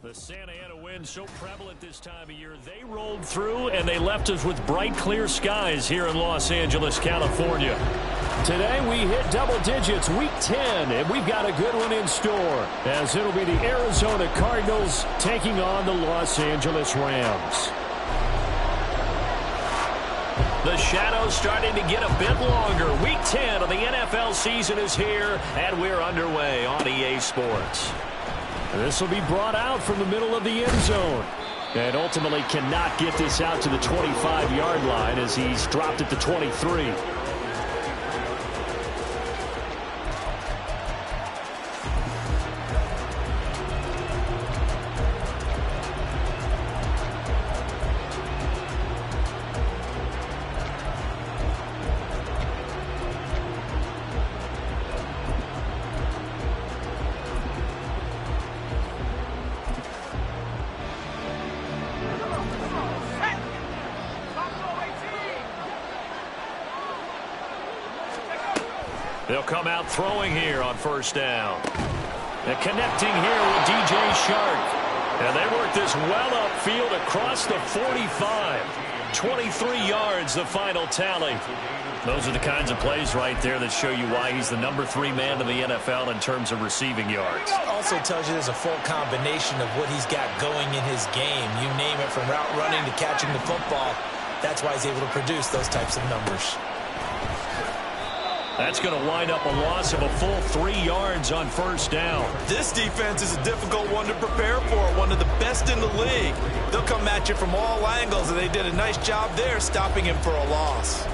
The Santa Ana wind so prevalent this time of year, they rolled through and they left us with bright, clear skies here in Los Angeles, California. Today we hit double digits, week 10, and we've got a good one in store, as it'll be the Arizona Cardinals taking on the Los Angeles Rams. The shadow's starting to get a bit longer. Week 10 of the NFL season is here, and we're underway on EA Sports. This will be brought out from the middle of the end zone. And ultimately cannot get this out to the 25-yard line as he's dropped at the 23. They'll come out throwing here on first down. And connecting here with DJ Shark. And they work this well upfield across the 45. 23 yards, the final tally. Those are the kinds of plays right there that show you why he's the number 3 man in the NFL in terms of receiving yards. Also tells you there's a full combination of what he's got going in his game. You name it, from route running to catching the football. That's why he's able to produce those types of numbers. That's going to wind up a loss of a full 3 yards on first down. This defense is a difficult one to prepare for, one of the best in the league. They'll come at you from all angles, and they did a nice job there stopping him for a loss.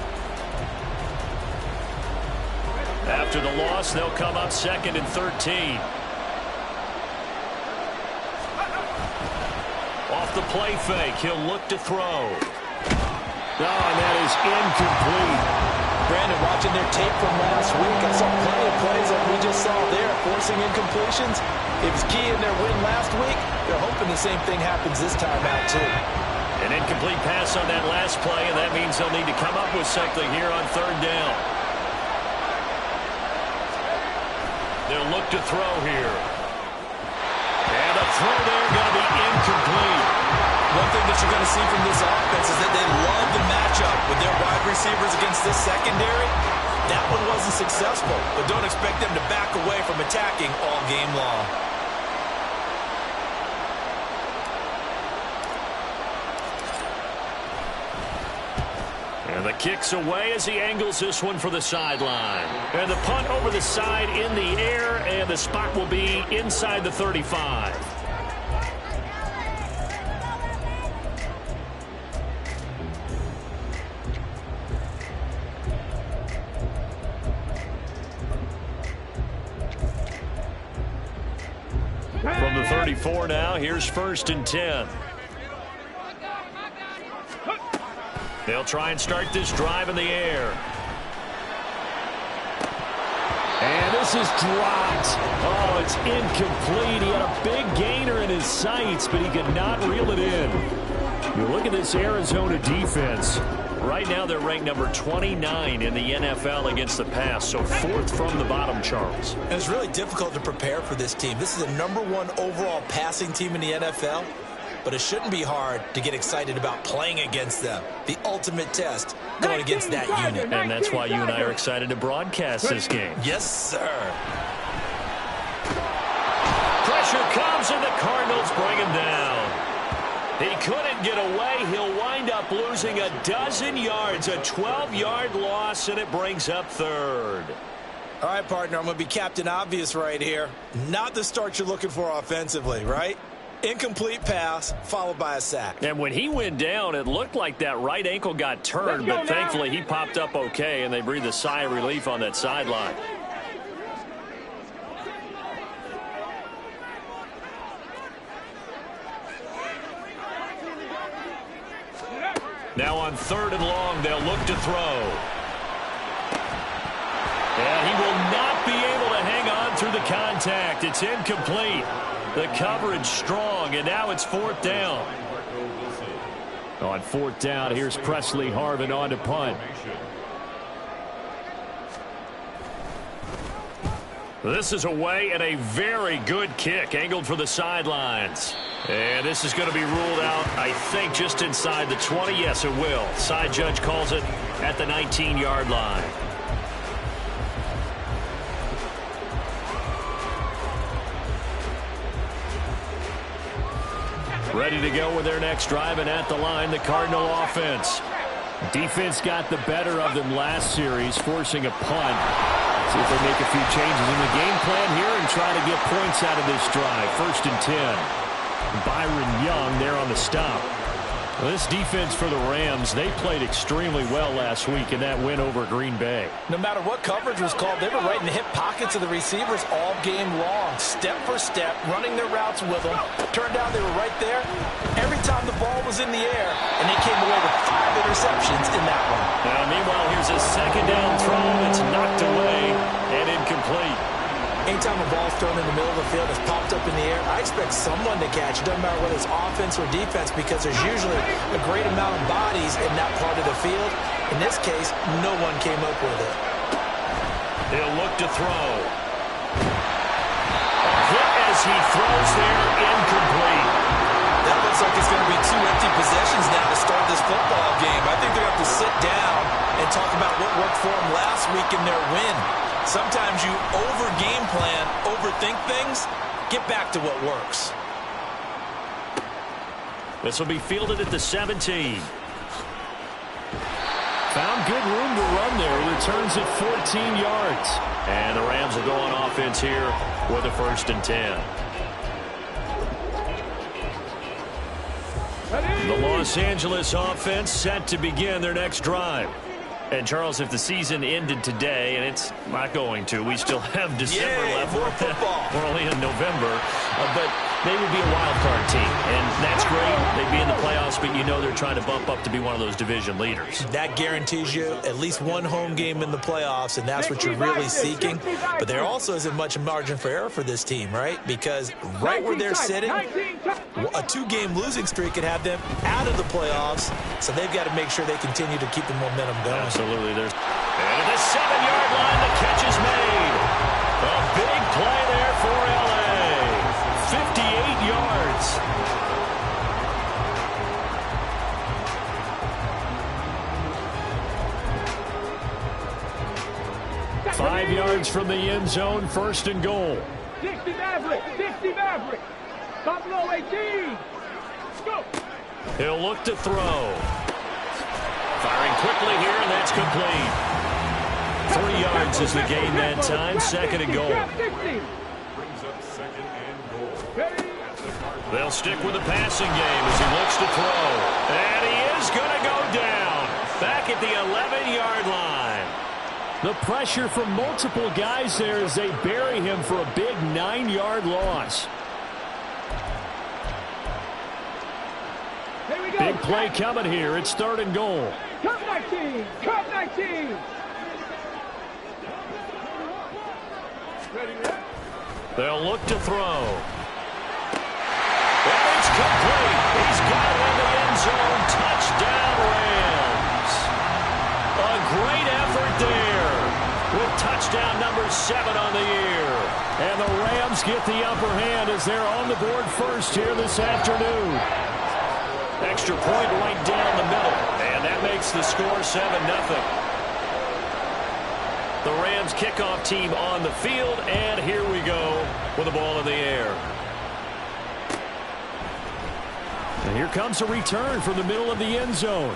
After the loss, they'll come up 2nd and 13. Off the play fake, he'll look to throw. Oh, and that is incomplete. Brandon, watching their tape from last week, I saw plenty of plays like we just saw there, forcing incompletions. It was key in their win last week. They're hoping the same thing happens this time out, too. An incomplete pass on that last play, and that means they'll need to come up with something here on third down. They'll look to throw here. And the throw there going to be incomplete. One thing that you're going to see from this offense is that they love the matchup with their wide receivers against this secondary. That one wasn't successful, but don't expect them to back away from attacking all game long. And the kick's away as he angles this one for the sideline. And the punt over the side in the air, and the spot will be inside the 35. From the 34 now, here's 1st and 10. They'll try and start this drive in the air. And this is dropped. Oh, it's incomplete. He had a big gainer in his sights, but he could not reel it in. You look at this Arizona defense. Right now, they're ranked number 29 in the NFL against the pass, so 4th from the bottom, Charles. And it's really difficult to prepare for this team. This is the #1 overall passing team in the NFL, but it shouldn't be hard to get excited about playing against them. The ultimate test going against that unit. And that's why you and I are excited to broadcast this game. Yes, sir. Pressure comes, and the Cardinals bring him down. He couldn't get away. He'll wind up losing a dozen yards, a 12-yard loss, and it brings up 3rd. All right, partner, I'm going to be Captain Obvious right here. Not the start you're looking for offensively, right? Incomplete pass, followed by a sack. And when he went down, it looked like that right ankle got turned, but thankfully he popped up okay, and they breathed a sigh of relief on that sideline. Now on 3rd and long, they'll look to throw. And he will not be able to hang on through the contact. It's incomplete. The coverage strong, and now it's 4th down. On 4th down, here's Presley Harvin on to punt. This is away and a very good kick angled for the sidelines. And this is going to be ruled out, I think, just inside the 20. Yes, it will. Side judge calls it at the 19-yard line. Ready to go with their next drive, and at the line, the Cardinal offense. Defense got the better of them last series, forcing a punt. See if they make a few changes in the game plan here and try to get points out of this drive. 1st and 10. Byron Young there on the stop. Well, this defense for the Rams, they played extremely well last week in that win over Green Bay. No matter what coverage was called, they were right in the hip pockets of the receivers all game long. Step for step, running their routes with them. Turned out they were right there every time the ball was in the air, and they came away with 5 interceptions in that one. Now, meanwhile, here's a 2nd down throw that's knocked away and incomplete. Anytime a ball's thrown in the middle of the field, it's popped up in the air, I expect someone to catch it. Doesn't matter whether it's offense or defense, because there's usually a great amount of bodies in that part of the field. In this case, no one came up with it. He'll look to throw. Hit as he throws there, incomplete. That looks like it's going to be 2 empty possessions now to start this football game. I think they're going to have to sit down and talk about what worked for them last week in their win. Sometimes you over-game plan, overthink things. Get back to what works. This will be fielded at the 17. Found good room to run there. Returns it 14 yards. And the Rams will go on offense here with a 1st and 10. The Los Angeles offense set to begin their next drive. And, Charles, if the season ended today, and it's not going to, we still have December left. More football. We're only in November. But they would be a wild card team. And that's great. They'd be in the playoffs, but you know they're trying to bump up to be one of those division leaders. That guarantees you at least one home game in the playoffs, and that's what you're really seeking. But there also isn't much margin for error for this team, right? Because right where they're sitting, a 2-game losing streak could have them out of the playoffs. So they've got to make sure they continue to keep the momentum going. Absolutely. And at the 7-yard line, the catch is made. A big play there for L.A. 58 yards. Five yards from the end zone, 1st and goal. 60 Maverick. Buffalo 18. Go. He'll look to throw. Firing quickly here, and that's complete. 3 yards is the gain that time. 2nd and goal. They'll stick with the passing game as he looks to throw. And he is going to go down. Back at the 11-yard line. The pressure from multiple guys there as they bury him for a big 9-yard loss. Big play coming here. It's 3rd and goal. Come 19. They'll look to throw. And it's complete. He's got it in the end zone. Touchdown, Rams. A great effort there with touchdown number 7 on the year. And the Rams get the upper hand as they're on the board first here this afternoon. Extra point right down the middle. And that makes the score 7-0. The Rams kickoff team on the field, and here we go with the ball in the air. And here comes a return from the middle of the end zone.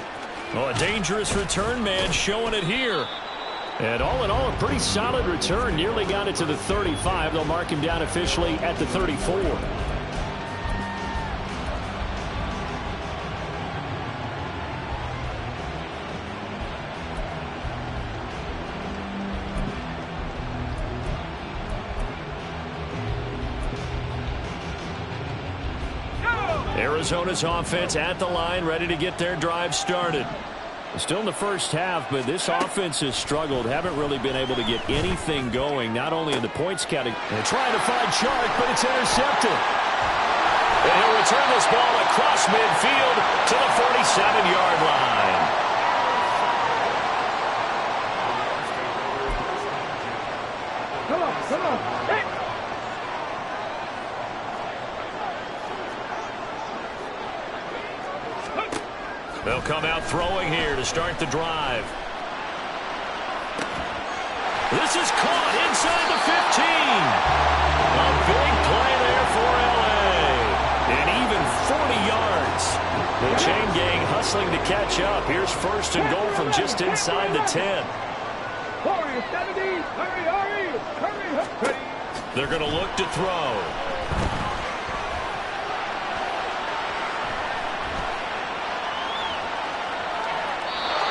Oh, a dangerous return man showing it here. And all in all, a pretty solid return. Nearly got it to the 35. They'll mark him down officially at the 34. Arizona's offense at the line, ready to get their drive started. Still in the first half, but this offense has struggled. Haven't really been able to get anything going, not only in the points category. They're trying to find Chark, but it's intercepted. And he'll return this ball across midfield to the 47-yard line. Come on. They'll come out throwing here to start the drive. This is caught inside the 15. A big play there for L.A. And even 40 yards. The chain gang hustling to catch up. Here's first and goal from just inside the 10. They're going to look to throw.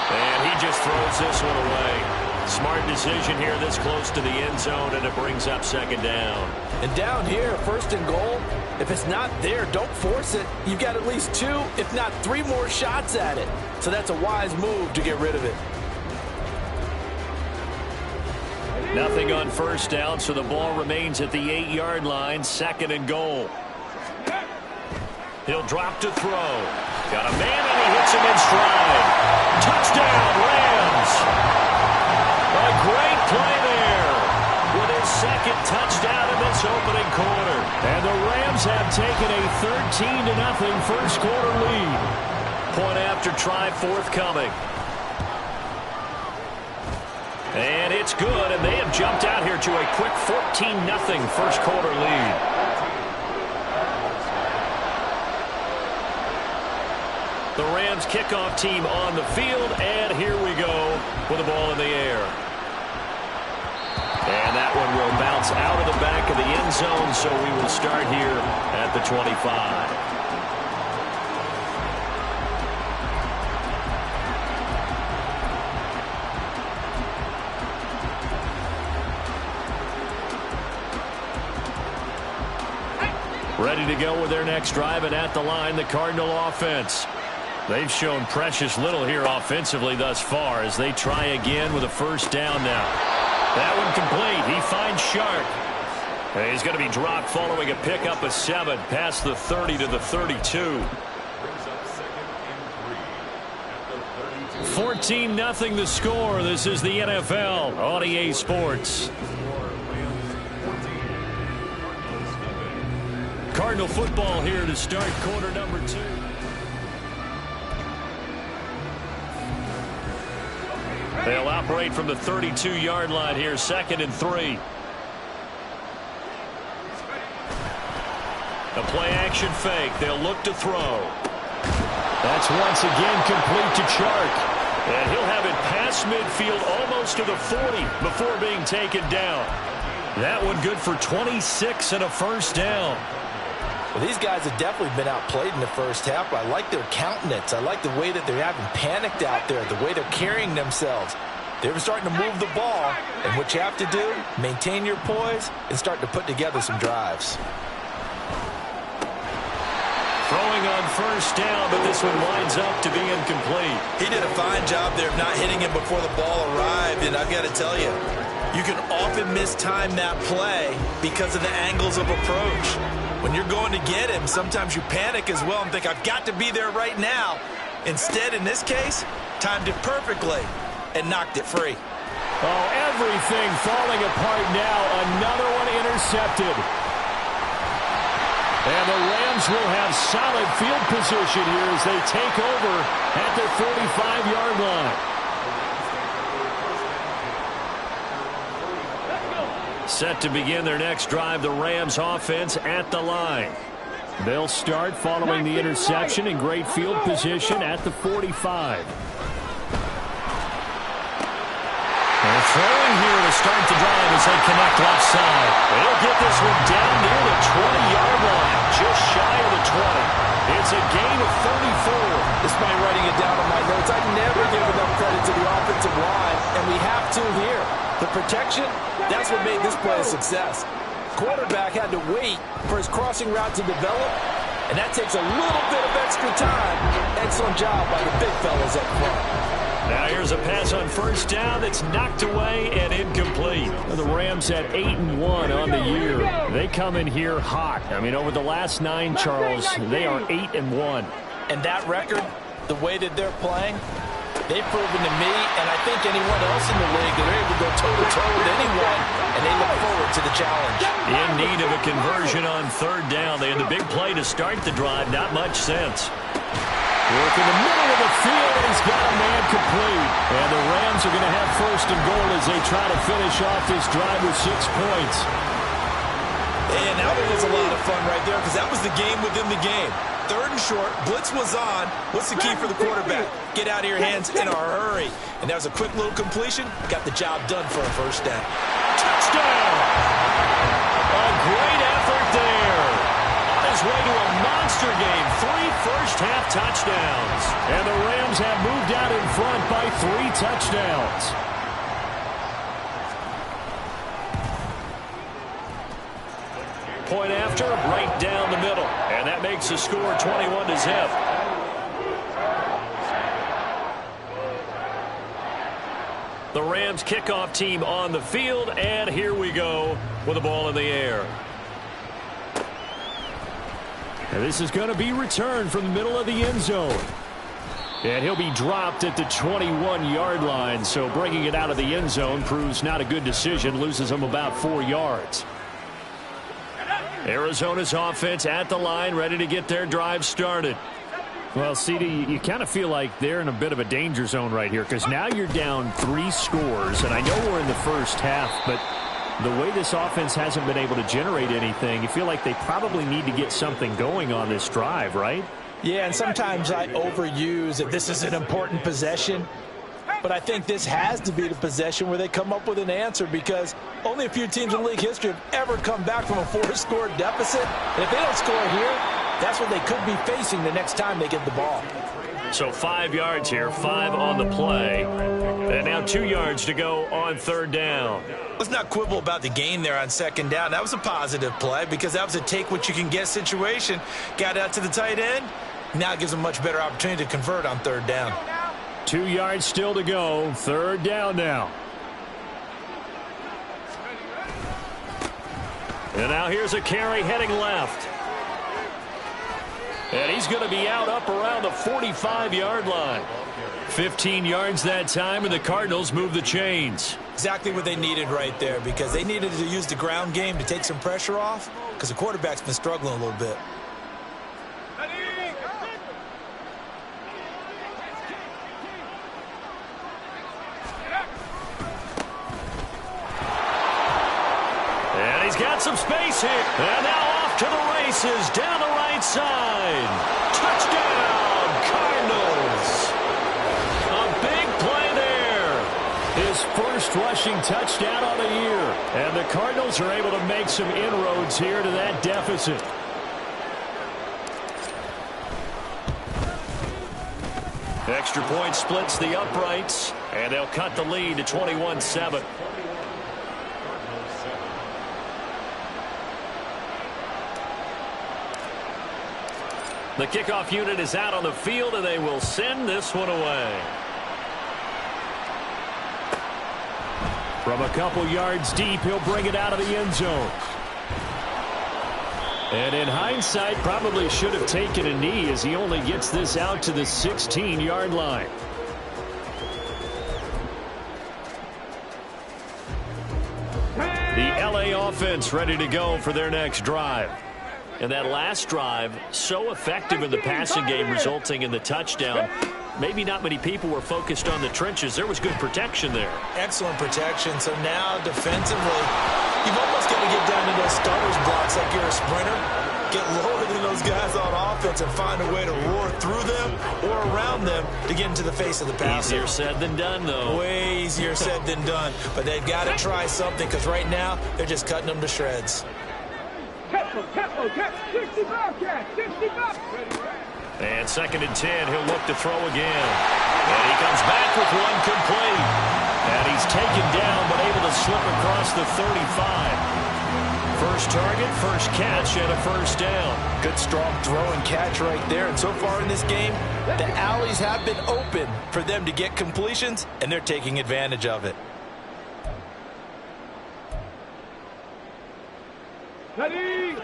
And he just throws this one away. Smart decision here this close to the end zone, and it brings up second down. And down here, first and goal, if it's not there, don't force it. You've got at least 2, if not 3 more shots at it. So that's a wise move to get rid of it. Nothing on first down, so the ball remains at the 8-yard line, second and goal. He'll drop to throw. Got a man, and he hits him in stride. Touchdown, Rams! A great play there with his second touchdown in this opening quarter. And the Rams have taken a 13-0 first quarter lead. Point after try forthcoming. And it's good, and they have jumped out here to a quick 14-0 first quarter lead. The Rams kickoff team on the field, and here we go with the ball in the air. And that one will bounce out of the back of the end zone, so we will start here at the 25. Ready to go with their next drive, and at the line, the Cardinal offense. They've shown precious little here offensively thus far as they try again with a first down now. That one complete. He finds Shark. And he's going to be dropped following a pickup of 7 past the 30 to the 32. 14-0 the score. This is the NFL on EA Sports. Cardinal football here to start quarter number 2. They'll operate from the 32-yard line here, second and 3. A play-action fake. They'll look to throw. That's once again complete to Chark. And he'll have it past midfield almost to the 40 before being taken down. That one good for 26 and a first down. Well, these guys have definitely been outplayed in the first half, but I like their countenance. I like the way that they're having panicked out there, the way they're carrying themselves. They're starting to move the ball, and what you have to do, maintain your poise and start to put together some drives. Throwing on first down, but this one winds up to be incomplete. He did a fine job there of not hitting him before the ball arrived, and I've got to tell you, you can often mistime that play because of the angles of approach. When you're going to get him, sometimes you panic as well and think, I've got to be there right now. Instead, in this case, timed it perfectly and knocked it free. Oh, everything falling apart now. Another one intercepted. And the Rams will have solid field position here as they take over at their 45-yard line. Set to begin their next drive, the Rams offense at the line. They'll start following the interception in great field position at the 45. They're throwing here to start the drive as they connect left side. They'll get this one down near the 20-yard line, just shy of the 20. It's a gain of 34. Despite writing it down on my notes, I never give enough credit to the offensive line, and we have to here. The protection, that's what made this play a success. Quarterback had to wait for his crossing route to develop, and that takes a little bit of extra time. Excellent job by the big fellas up front. Now here's a pass on first down that's knocked away and incomplete. The Rams at 8-1 on the year. They come in here hot. I mean, over the last 9, Charles, they are 8-1. And that record, the way that they're playing, they've proven to me, and I think anyone else in the league, that they're able to go toe-to-toe with anyone, and they look forward to the challenge. In need of a conversion on third down. They had the big play to start the drive. Not much sense. Work in the middle of the field, and he's got a man complete. And the Rams are going to have first and goal as they try to finish off this drive with 6 points. And that one was a lot of fun right there because that was the game within the game. 3rd and short, blitz was on. What's the key for the quarterback? Get out of your hands in a hurry. And that was a quick little completion. Got the job done for a first down. Touchdown! A great effort there. On his way to a monster game. 3 first-half touchdowns. And the Rams have moved out in front by 3 touchdowns. Point after, right down the middle. And that makes the score 21-0. The Rams kickoff team on the field, and here we go with the ball in the air. And this is going to be returned from the middle of the end zone. And he'll be dropped at the 21-yard line, so bringing it out of the end zone proves not a good decision, loses him about 4 yards. Arizona's offense at the line, ready to get their drive started. Well, CD, you kind of feel like they're in a bit of a danger zone right here because now you're down 3 scores, and I know we're in the first half, but the way this offense hasn't been able to generate anything, you feel like they probably need to get something going on this drive, right? Yeah, and sometimes I overuse that this is an important possession. But I think this has to be the possession where they come up with an answer because only a few teams in league history have ever come back from a 4-score deficit. And if they don't score here, that's what they could be facing the next time they get the ball. So 5 yards here, 5 on the play. And now 2 yards to go on 3rd down. Let's not quibble about the gain there on 2nd down. That was a positive play because that was a take-what-you-can-get situation. Got out to the tight end. Now it gives them a much better opportunity to convert on 3rd down. 2 yards still to go. 3rd down now. And now here's a carry heading left. And he's going to be out up around the 45-yard line. 15 yards that time, and the Cardinals move the chains. Exactly what they needed right there because they needed to use the ground game to take some pressure off because the quarterback's been struggling a little bit. He's got some space here. And now off to the races down the right side. Touchdown, Cardinals. A big play there. His first rushing touchdown on the year. And the Cardinals are able to make some inroads here to that deficit. Extra point splits the uprights. And they'll cut the lead to 21-7. The kickoff unit is out on the field, and they will send this one away. From a couple yards deep, he'll bring it out of the end zone. And in hindsight, probably should have taken a knee as he only gets this out to the 16-yard line. The LA offense ready to go for their next drive. And that last drive, so effective in the passing game, resulting in the touchdown. Maybe not many people were focused on the trenches. There was good protection there. Excellent protection. So now defensively, you've almost got to get down to those starters blocks like you're a sprinter. Get lower than those guys on offense and find a way to roar through them or around them to get into the face of the passer. Easier said than done, though. Way easier said than done. But they've got to try something because right now they're just cutting them to shreds. Tempo, 65 catch, 65. And 2nd and 10, he'll look to throw again. And he comes back with one complete. And he's taken down but able to slip across the 35. First target, first catch, and a first down. Good strong throw and catch right there. And so far in this game, the alleys have been open for them to get completions, and they're taking advantage of it. Ready?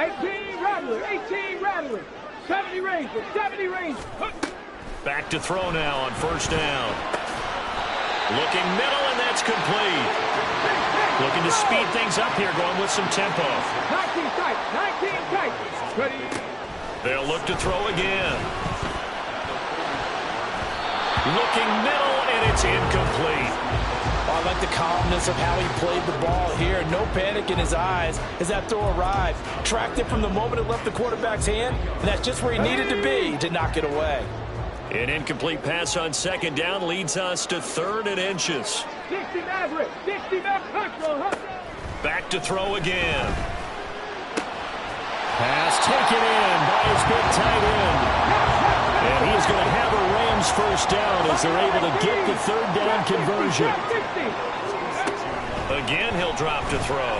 18 Rattler. 70 range. Back to throw now on first down. Looking middle, and that's complete. Looking to speed things up here, going with some tempo. 19 tight. 19 tight. Ready. They'll look to throw again. Looking middle, and it's incomplete. I like the calmness of how he played the ball here. No panic in his eyes as that throw arrived. Tracked it from the moment it left the quarterback's hand, and that's just where he needed to be to knock it away. An incomplete pass on second down leads us to 3rd and inches. 60 Maverick. 60 Maverick. Back to throw again. Pass taken in by his big tight end. And he's going to have a Rams first down as they're able to get the 3rd down conversion. Again, he'll drop to throw.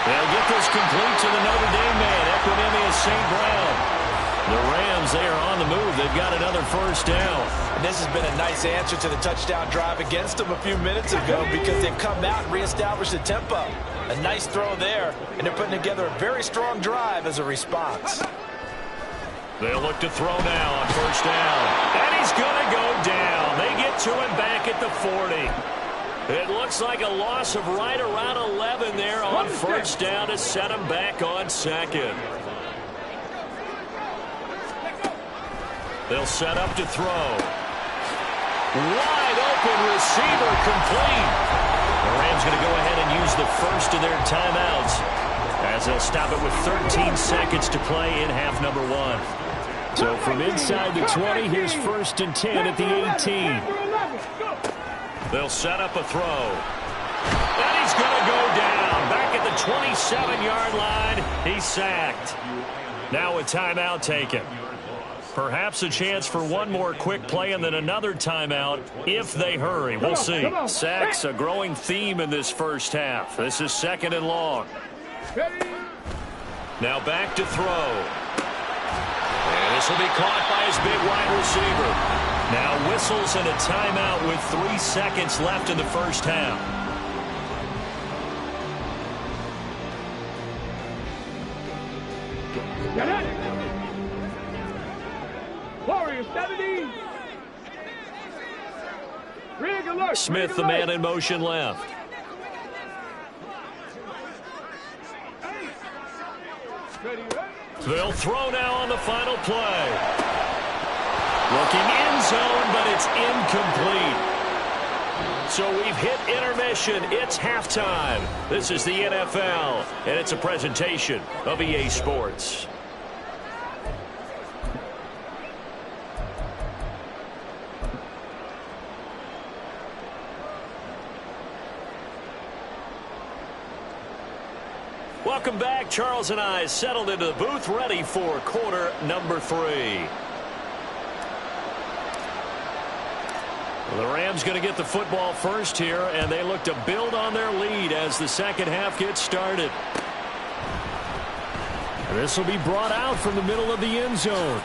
They'll get this complete to the Notre Dame man, Equanimous St. Brown. The Rams, they are on the move. They've got another first down. And this has been a nice answer to the touchdown drive against them a few minutes ago because they've come out and reestablished the tempo. A nice throw there, and they're putting together a very strong drive as a response. They'll look to throw now on first down. And he's going to go down. They get to him back at the 40. It looks like a loss of right around 11 there on first down to set him back on second. They'll set up to throw. Wide open receiver complete. The Rams going to go ahead and use the first of their timeouts as they'll stop it with 13 seconds to play in half number 1. So from inside the 20, here's 1st and 10 at the 18. They'll set up a throw. And he's going to go down. Back at the 27-yard line. He's sacked. Now a timeout taken. Perhaps a chance for one more quick play and then another timeout if they hurry. We'll see. Sacks, a growing theme in this first half. This is 2nd and long. Now back to throw. And this will be caught by his big wide receiver. Now whistles and a timeout with 3 seconds left in the first half. Get it. Warriors 70. Rig alert. Smith, the man in motion left. They'll throw now on the final play. Looking end zone, but it's incomplete. So we've hit intermission. It's halftime. This is the NFL, and it's a presentation of EA Sports. Welcome back. Charles and I settled into the booth, ready for quarter number 3. The Rams going to get the football first here, and they look to build on their lead as the second half gets started. This will be brought out from the middle of the end zone.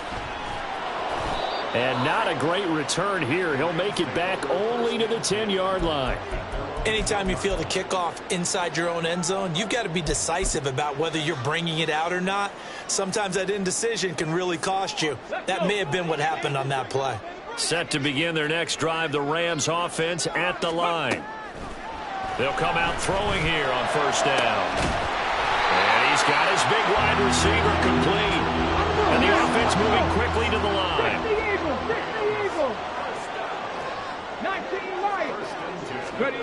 And not a great return here. He'll make it back only to the 10-yard line. Anytime you feel the kickoff inside your own end zone, you've got to be decisive about whether you're bringing it out or not. Sometimes that indecision can really cost you. That may have been what happened on that play. Set to begin their next drive, the Rams offense at the line. They'll come out throwing here on first down. And he's got his big wide receiver complete. And the offense moving quickly to the line. 60 Eagles, 60 Eagles. 19 Lions. Ready.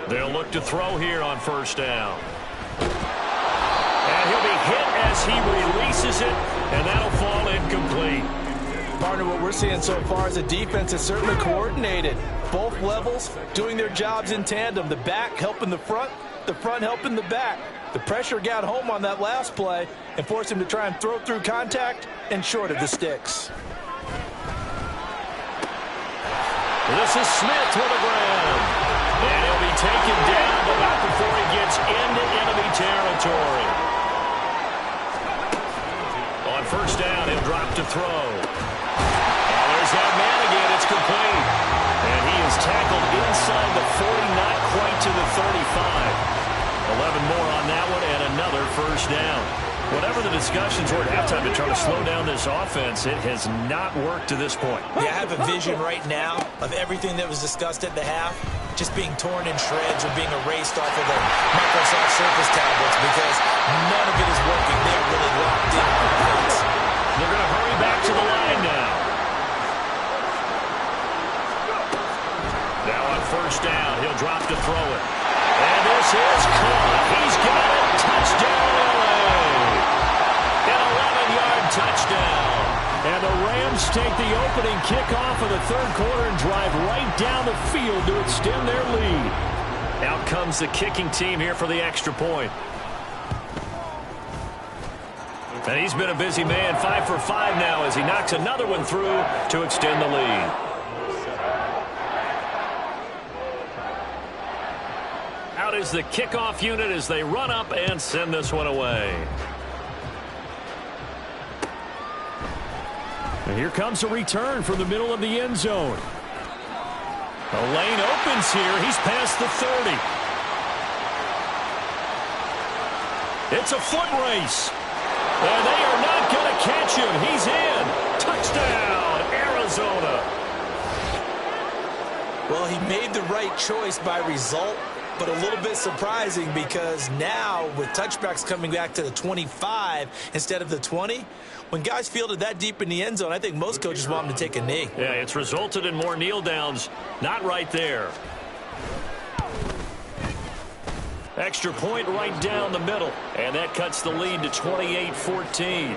They'll look to throw here on first down. And he'll be hit as he releases it, and that'll fall incomplete. Partner, what we're seeing so far is a defense that's certainly coordinated. Both levels doing their jobs in tandem. The back helping the front helping the back. The pressure got home on that last play and forced him to try and throw through contact and short of the sticks. This is Smith with a grab. And he'll be taken down about before he gets into enemy territory. On first down, he'll drop to throw. Oh, there's that man again. It's complete. And he is tackled inside the 40, not quite to the 35. 11 more on that one, and another first down. Whatever the discussions were at halftime to try to slow down this offense, it has not worked to this point. Yeah, I have a vision right now of everything that was discussed at the half just being torn in shreds or being erased off of the Microsoft Surface tablets because none of it is working. They're really locked in on offense. They're going to hurry back to the line now. Now on first down, he'll drop to throw it. And this is caught. He's got it. Touchdown, LA. An 11-yard touchdown. And the Rams take the opening kickoff of the third quarter and drive right down the field to extend their lead. Out comes the kicking team here for the extra point. And he's been a busy man, 5 for 5 now as he knocks another one through to extend the lead. Out is the kickoff unit as they run up and send this one away. And here comes a return from the middle of the end zone. The lane opens here. He's past the 30. It's a foot race. And they are not going to catch him. He's in. Touchdown, Arizona. Well, he made the right choice by result, but a little bit surprising because now with touchbacks coming back to the 25 instead of the 20, when guys fielded that deep in the end zone, I think most coaches want them to take a knee. Yeah, it's resulted in more kneel downs. Not right there. Extra point right down the middle, and that cuts the lead to 28-14.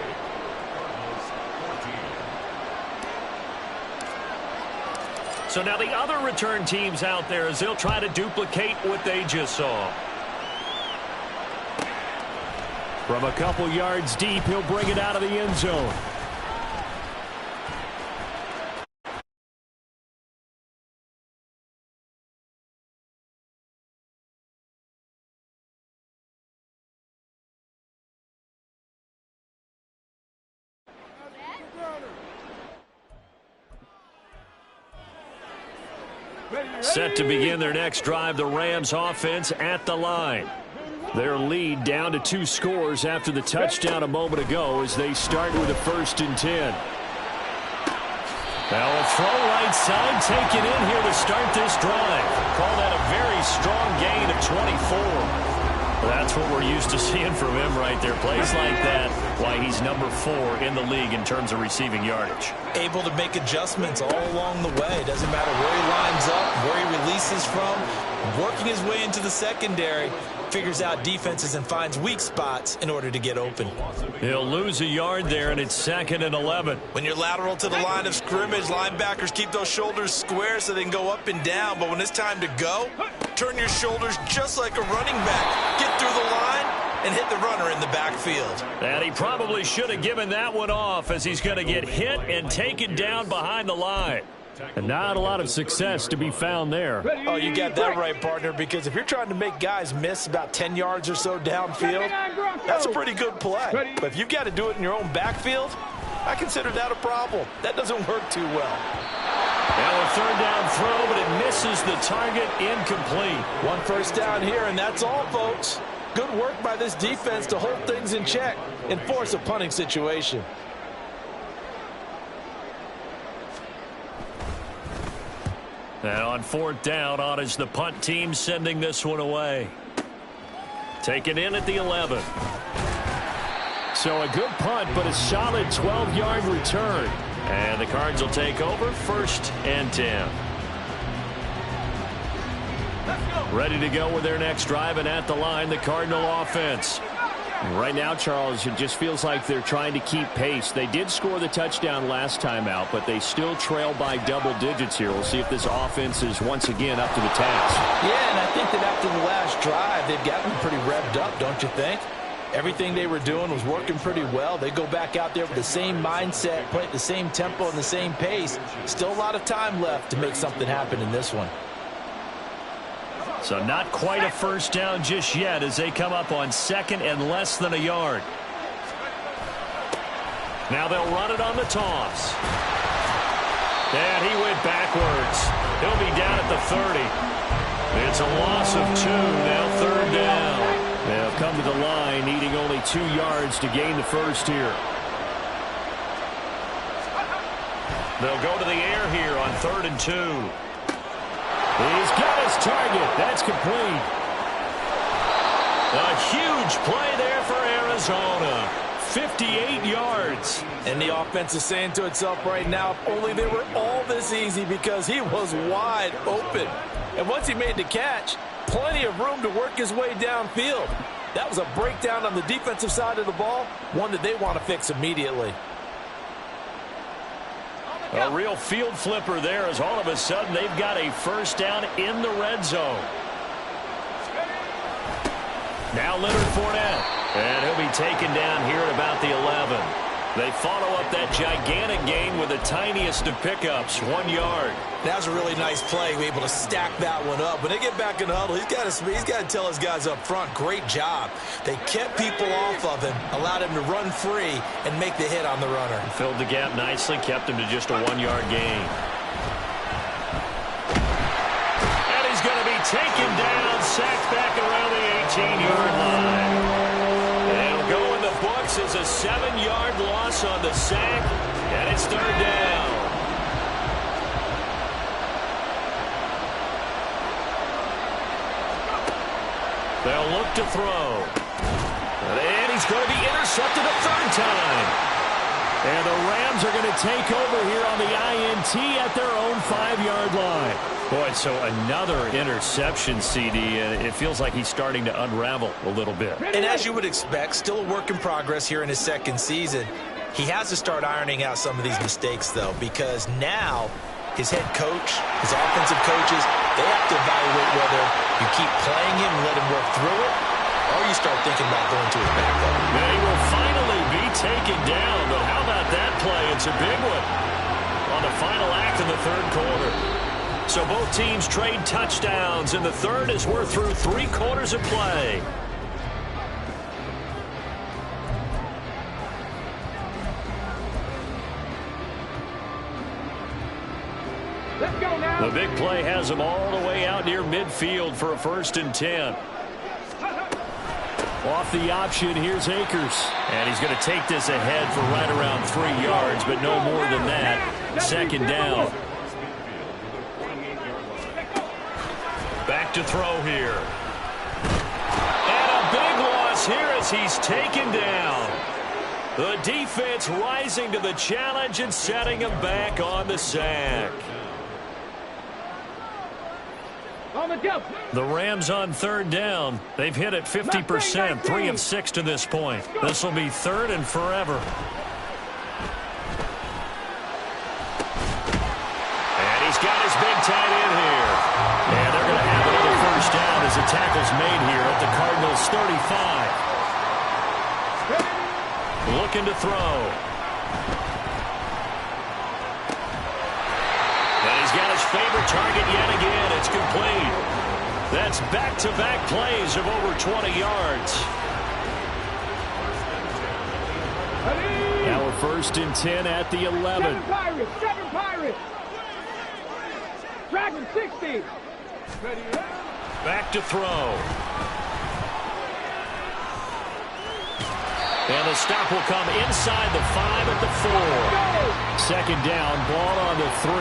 So now the other return teams out there as they'll try to duplicate what they just saw. From a couple yards deep, he'll bring it out of the end zone. Set to begin their next drive, the Rams offense at the line. Their lead down to 2 scores after the touchdown a moment ago as they start with a 1st and 10. Now a throw right side taken in here to start this drive. Call that a very strong gain of 24. That's what we're used to seeing from him right there. Plays like that, why he's number 4 in the league in terms of receiving yardage. Able to make adjustments all along the way. Doesn't matter where he lines up, where he releases from. Working his way into the secondary, figures out defenses and finds weak spots in order to get open. He'll lose a yard there, and it's 2nd and 11. When you're lateral to the line of scrimmage, linebackers keep those shoulders square so they can go up and down. But when it's time to go, turn your shoulders just like a running back. Get through the line and hit the runner in the backfield. And he probably should have given that one off as he's going to get hit and taken down behind the line. And not a lot of success to be found there. Oh, you got that right, partner, because if you're trying to make guys miss about 10 yards or so downfield, that's a pretty good play. But if you've got to do it in your own backfield, I consider that a problem. That doesn't work too well. Now a 3rd down throw, but it misses the target, incomplete. 1 first down here, and that's all, folks. Good work by this defense to hold things in check and force a punting situation. And on 4th down, on is the punt team sending this one away. Taken in at the 11. So a good punt, but a solid 12-yard return. And the Cards will take over 1st and 10. Ready to go with their next drive, and at the line, the Cardinal offense. Right now, Charles, it just feels like they're trying to keep pace. They did score the touchdown last time out, but they still trail by double digits here. We'll see if this offense is once again up to the task. Yeah, and I think that after the last drive, they've gotten pretty revved up, don't you think? Everything they were doing was working pretty well. They go back out there with the same mindset, play at the same tempo and the same pace. Still a lot of time left to make something happen in this one. So not quite a 1st down just yet as they come up on 2nd and less than a yard. Now they'll run it on the toss. And he went backwards. He'll be down at the 30. It's a loss of 2. Now 3rd down. They'll come to the line needing only 2 yards to gain the first here. They'll go to the air here on 3rd and 2. He's got his target. That's complete. A huge play there for Arizona. 58 yards. And the offense is saying to itself right now, if only they were all this easy, because he was wide open. And once he made the catch, plenty of room to work his way downfield. That was a breakdown on the defensive side of the ball, one that they want to fix immediately. A real field flipper there, as all of a sudden they've got a first down in the red zone. Now Leonard Fournette. And he'll be taken down here at about the 11. They follow up that gigantic gain with the tiniest of pickups, 1 yard. That was a really nice play. We're able to stack that one up. When they get back in the huddle, he's got to tell his guys up front, great job. They kept people off of him, allowed him to run free and make the hit on the runner. Filled the gap nicely, kept him to just a 1 yard gain. And he's going to be taken down, sacked back around the 18-yard line. It'll go in the books as a 7-yard loss on the sack, and it's third down. They'll look to throw. And he's going to be intercepted a third time. And the Rams are going to take over here on the INT at their own 5-yard line. Boy, so another interception, CD, and it feels like he's starting to unravel a little bit. And as you would expect, still a work in progress here in his second season. He has to start ironing out some of these mistakes, though, because now his head coach, his offensive coaches, they have to evaluate whether you keep playing him and let him work through it, or you start thinking about going to his backup. They will finally be taken down, but how about that play? It's a big one on the final act of the third quarter. So both teams trade touchdowns, and the third as we're through 3 quarters of play. Let's go now. The big play has them all the way out near midfield for a 1st and 10. Off the option, here's Akers. And he's going to take this ahead for right around 3 yards, but no more than that. 2nd down. Back to throw here. And a big loss here as he's taken down. The defense rising to the challenge and setting him back on the sack. On the jump. The Rams on 3rd down. They've hit it 50%, 3 of 6 to this point. This will be 3rd and forever. And he's got his big tight end here. And they're going to have another first down as the tackle's made here at the Cardinals' 35. Looking to throw. And he's got his favorite target yet again. It's complete. That's back-to-back plays of over 20 yards. Now a 1st and 10 at the 11. 7 Pirates. 7 Pirates. Dragon 60. Back to throw. And the stop will come inside the 5 at the 4. 2nd down, ball on the 3.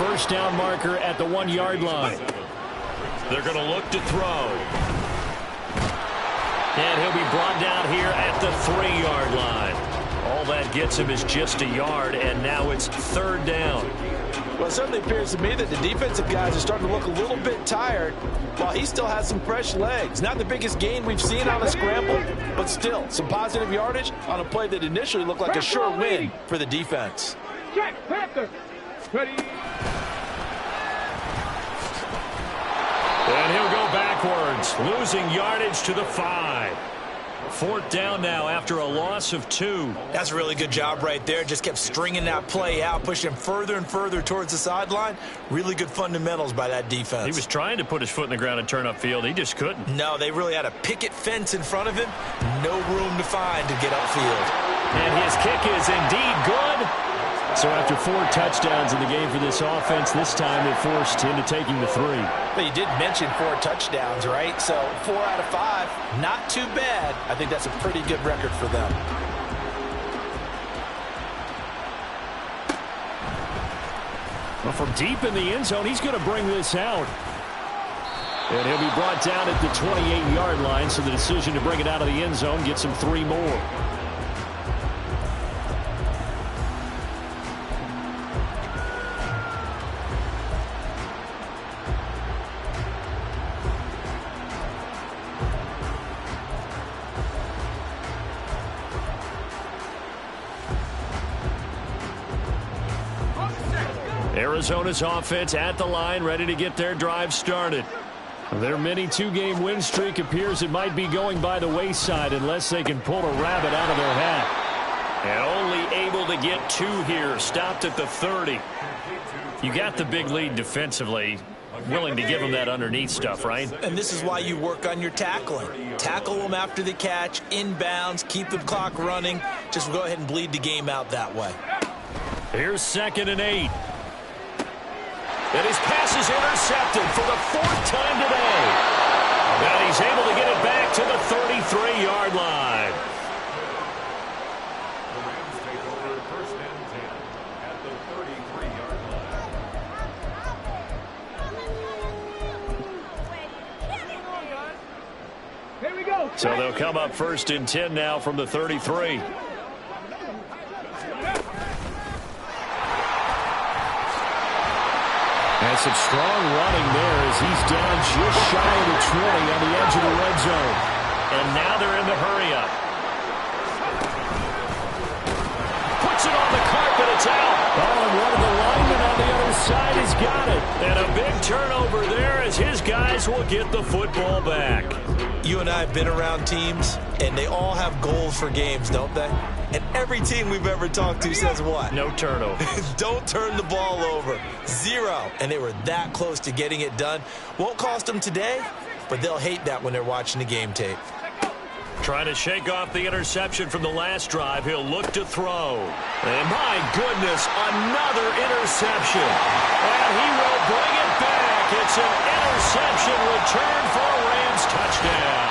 1st down marker at the 1-yard line. They're going to look to throw. And he'll be brought down here at the 3-yard line. All that gets him is just a yard, and now it's 3rd down. Well, it certainly appears to me that the defensive guys are starting to look a little bit tired while he still has some fresh legs. Not the biggest gain we've seen on a scramble, but still some positive yardage on a play that initially looked like a sure win for the defense. Check. Panther. Ready. And he'll go backwards, losing yardage to the 5. 4th down now after a loss of 2. That's a really good job right there. Just kept stringing that play out, pushing him further and further towards the sideline. Really good fundamentals by that defense. He was trying to put his foot in the ground and turn upfield. He just couldn't. No, they really had a picket fence in front of him. No room to find to get upfield. And his kick is indeed good. So after 4 touchdowns in the game for this offense, this time they forced him to taking the 3. But you did mention 4 touchdowns, right? So 4 out of 5, not too bad. I think that's a pretty good record for them. Well, from deep in the end zone, he's going to bring this out. And he'll be brought down at the 28-yard line, so the decision to bring it out of the end zone gets him 3 more. Arizona's offense at the line, ready to get their drive started. Their mini 2-game win streak appears it might be going by the wayside unless they can pull a rabbit out of their hat. And only able to get 2 here, stopped at the 30. You got the big lead defensively, willing to give them that underneath stuff, right? And this is why you work on your tackling. Tackle them after the catch, inbounds, keep the clock running. Just go ahead and bleed the game out that way. Here's 2nd and 8. And his pass is intercepted for the 4th time today. And he's able to get it back to the 33-yard line. Here we go. So they'll come up 1st and 10 now from the 33. And some strong running there as he's down just shy of the 20 on the edge of the red zone. And now they're in the hurry-up. Puts it on the carpet. It's out. Oh, and one of the linemen on the other side has got it. And a big turnover there as his guys will get the football back. You and I have been around teams, and they all have goals for games, don't they? And every team we've ever talked to says what? No turnover. Don't turn the ball over. 0. And they were that close to getting it done. Won't cost them today, but they'll hate that when they're watching the game tape. Trying to shake off the interception from the last drive. He'll look to throw. And my goodness, another interception. And he will bring it back. It's an interception return for a Rams touchdown.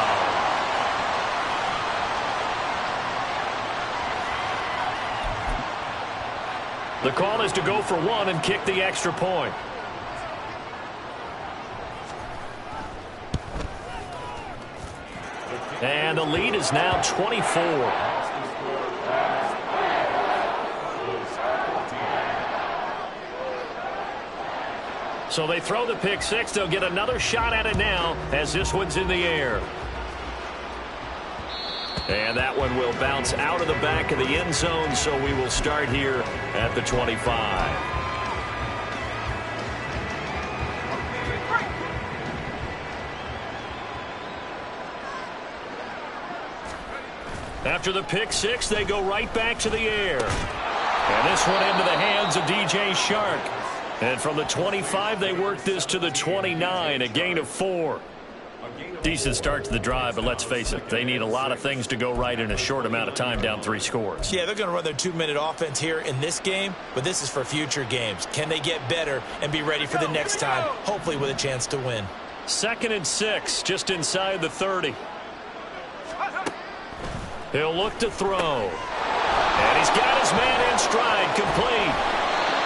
The call is to go for 1 and kick the extra point. And the lead is now 24. So they throw the pick 6. They'll get another shot at it now as this one's in the air. And that one will bounce out of the back of the end zone, so we will start here at the 25. After the pick 6, they go right back to the air. And this one into the hands of DJ Shark. And from the 25, they work this to the 29, a gain of 4. Decent start to the drive, but let's face it, they need a lot of things to go right in a short amount of time down 3 scores. Yeah, they're going to run their 2-minute offense here in this game, but this is for future games. Can they get better and be ready for the next time, hopefully with a chance to win? 2nd and 6, just inside the 30. He'll look to throw. And he's got his man in stride, complete.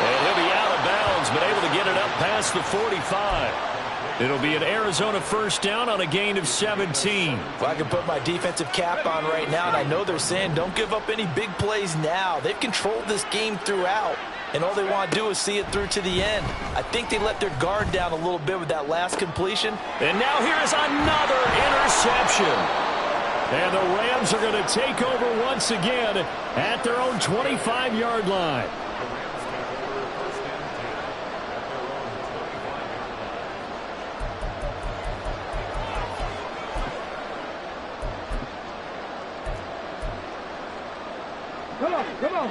And he'll be out of bounds, but able to get it up past the 45. It'll be an Arizona 1st down on a gain of 17. Well, I can put my defensive cap on right now, and I know they're saying don't give up any big plays now. They've controlled this game throughout, and all they want to do is see it through to the end. I think they let their guard down a little bit with that last completion. And now here is another interception. And the Rams are going to take over once again at their own 25-yard line.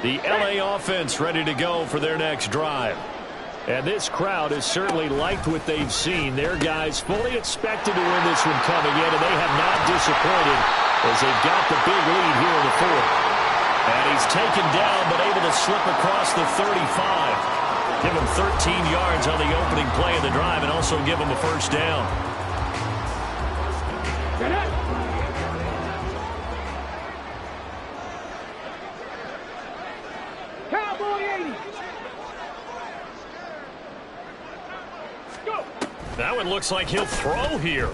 The LA offense ready to go for their next drive. And this crowd has certainly liked what they've seen. Their guys fully expected to win this one coming in, and they have not disappointed as they've got the big lead here in the 4th. And he's taken down but able to slip across the 35. Give him 13 yards on the opening play of the drive and also give him a 1st down. it looks like he'll throw here.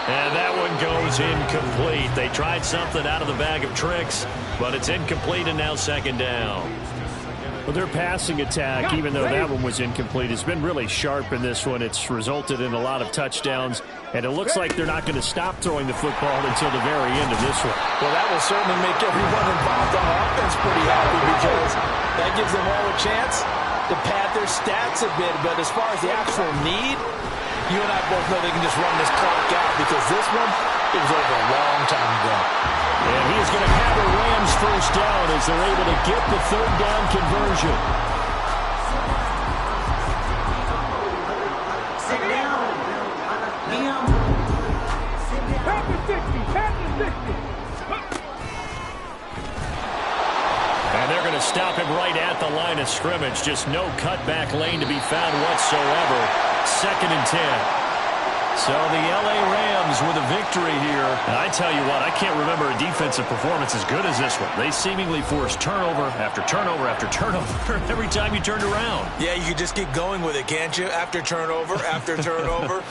And that one goes incomplete. They tried something out of the bag of tricks, but it's incomplete and now second down. Well, their passing attack, even though that one was incomplete, has been really sharp in this one. It's resulted in a lot of touchdowns, and it looks like they're not going to stop throwing the football until the very end of this one. Well, that will certainly make everyone involved on offense pretty happy because that gives them all a chance to pad their stats a bit. But as far as the actual need, you and I both know they can just run this clock out because this one, it was over a long time ago. And he is going to have a Rams first down as they're able to get the third down conversion. Pass the 60. Pass the 60. And they're going to stop him right at the line of scrimmage. Just no cutback lane to be found whatsoever. 2nd and 10. So the L.A. Rams with a victory here. And I tell you what, I can't remember a defensive performance as good as this one. They seemingly forced turnover after turnover after turnover every time you turned around. Yeah, you could just keep going with it, can't you? After turnover, after turnover.